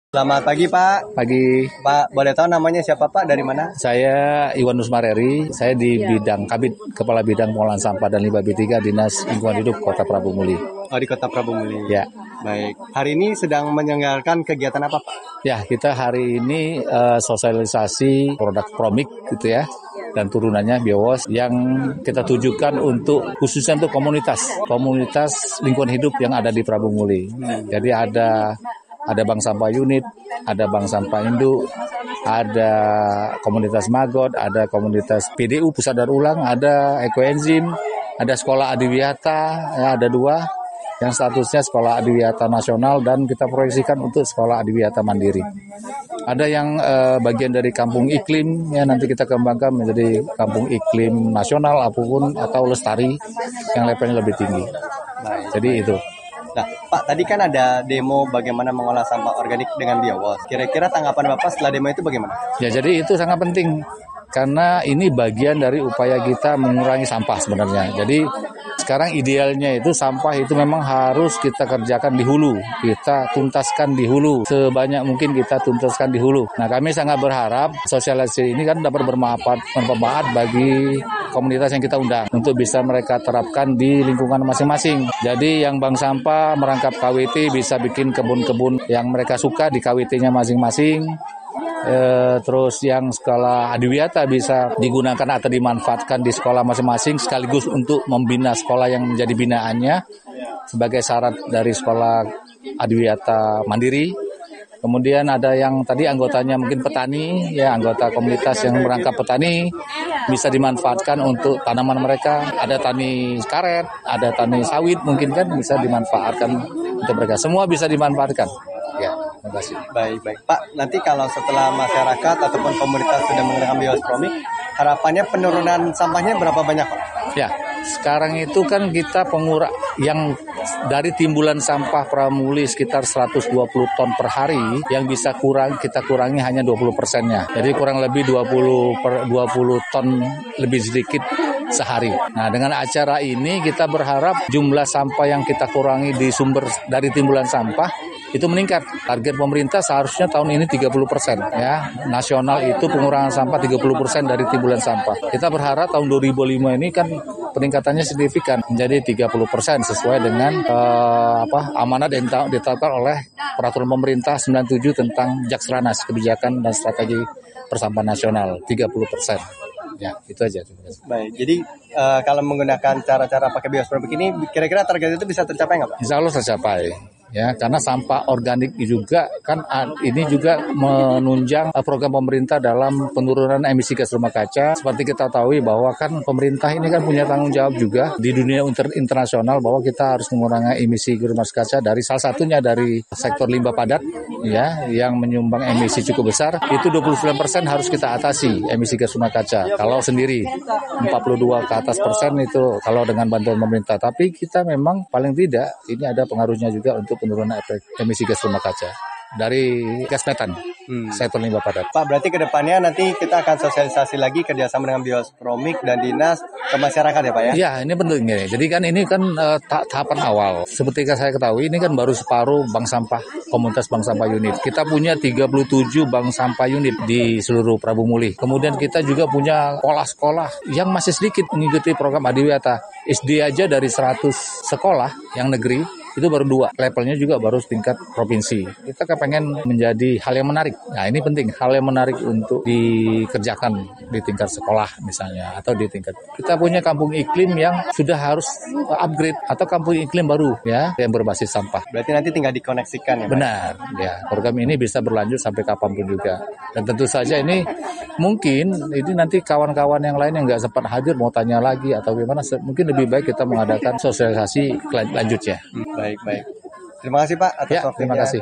Selamat pagi Pak. Pagi, Pak, boleh tahu namanya siapa Pak? Dari mana? saya Iwan Nusmareri, saya di bidang Kabid, Kepala Bidang Pengolahan Sampah dan Limbah B3 Dinas Lingkungan Hidup Kota Prabu Muli. Oh, di Kota Prabu Muli. Ya, Baik. Hari ini sedang menyelenggarakan kegiatan apa Pak? ya kita hari ini sosialisasi produk Promik gitu ya, dan turunannya Biowas yang kita tujukan untuk khususnya untuk komunitas lingkungan hidup yang ada di Prabu Muli. Jadi ada bank sampah unit, ada bank sampah induk, ada komunitas Magot, ada komunitas PDU Pusat Daur Ulang, ada ekoenzim, ada sekolah adiwiyata, ya, ada 2 yang statusnya sekolah adiwiyata nasional dan kita proyeksikan untuk sekolah adiwiyata mandiri. Ada yang bagian dari kampung iklim, ya nanti kita kembangkan menjadi kampung iklim nasional apapun atau lestari yang levelnya lebih tinggi. Jadi itu. Nah, Pak, tadi kan ada demo bagaimana mengolah sampah organik dengan Biowas. Kira-kira tanggapan Bapak setelah demo itu bagaimana? Ya, jadi itu sangat penting karena ini bagian dari upaya kita mengurangi sampah sebenarnya. Jadi sekarang idealnya itu sampah itu memang harus kita kerjakan di hulu, kita tuntaskan di hulu, sebanyak mungkin kita tuntaskan di hulu. Nah, kami sangat berharap sosialisasi ini kan dapat bermanfaat bagi komunitas yang kita undang untuk bisa mereka terapkan di lingkungan masing-masing. Jadi yang bank sampah merangkap KWT bisa bikin kebun-kebun yang mereka suka di KWT-nya masing-masing. Terus yang sekolah adiwiyata bisa digunakan atau dimanfaatkan di sekolah masing-masing sekaligus untuk membina sekolah yang menjadi binaannya sebagai syarat dari sekolah adiwiyata mandiri. Kemudian ada yang tadi anggotanya mungkin petani, ya anggota komunitas yang merangkap petani bisa dimanfaatkan untuk tanaman mereka. Ada tani karet, ada tani sawit mungkin kan bisa dimanfaatkan untuk mereka. Semua bisa dimanfaatkan. Ya, terima kasih. Baik. Pak, nanti kalau setelah masyarakat ataupun komunitas sudah menggunakan Biowas Promik, harapannya penurunan sampahnya berapa banyak Pak? Ya, sekarang itu kan kita yang dari timbulan sampah Pramuli sekitar 120 ton per hari yang bisa kita kurangi hanya 20%-nya. Jadi kurang lebih 20 ton lebih sedikit sehari. Nah, dengan acara ini kita berharap jumlah sampah yang kita kurangi di sumber dari timbulan sampah itu meningkat. Target pemerintah seharusnya tahun ini 30%, ya. Nasional itu pengurangan sampah 30% dari timbulan sampah. Kita berharap tahun 2005 ini kan peningkatannya signifikan menjadi 30% sesuai dengan amanat yang ditetapkan oleh peraturan pemerintah 97 tentang Jaksranas, kebijakan dan strategi persampahan nasional 30%. Ya, itu aja. Baik, jadi kalau menggunakan cara-cara pakai Biowas Promik ini, kira-kira target itu bisa tercapai nggak Pak? Insya Allah tercapai. Ya, karena sampah organik juga kan ini juga menunjang program pemerintah dalam penurunan emisi gas rumah kaca. Seperti kita tahu bahwa kan pemerintah ini kan punya tanggung jawab juga di dunia internasional bahwa kita harus mengurangi emisi gas rumah kaca dari salah satunya dari sektor limbah padat, ya, yang menyumbang emisi cukup besar. Itu 29% harus kita atasi emisi gas rumah kaca. Kalau sendiri 42 ke atas persen itu kalau dengan bantuan pemerintah. Tapi kita memang paling tidak ini ada pengaruhnya juga untuk penurunan emisi gas rumah kaca dari gas metan sektor limbah padat. Pak, berarti ke depannya nanti kita akan sosialisasi lagi kerjasama dengan Biowas Promik dan dinas ke masyarakat ya Pak ya? Ya, ini penting ya. Jadi kan ini kan tahapan awal. Seperti yang saya ketahui ini kan baru separuh bank sampah, komunitas bank sampah unit. Kita punya 37 bank sampah unit di seluruh Prabu Muli. Kemudian kita juga punya sekolah-sekolah yang masih sedikit mengikuti program adiwiyata. SD aja dari 100 sekolah yang negeri itu baru 2, levelnya juga baru tingkat provinsi. Kita kepengen menjadi hal yang menarik. Nah, ini penting, hal yang menarik untuk dikerjakan di tingkat sekolah misalnya, atau di tingkat. Kita punya kampung iklim yang sudah harus upgrade, atau kampung iklim baru ya, yang berbasis sampah. Berarti nanti tinggal dikoneksikan ya Pak? Benar, ya. Program ini bisa berlanjut sampai kapanpun juga. Dan tentu saja ini mungkin, ini nanti kawan-kawan yang lain yang nggak sempat hadir mau tanya lagi atau gimana, mungkin lebih baik kita mengadakan sosialisasi lanjutnya. Baik. Terima kasih Pak atas Ya, waktunya. terima kasih.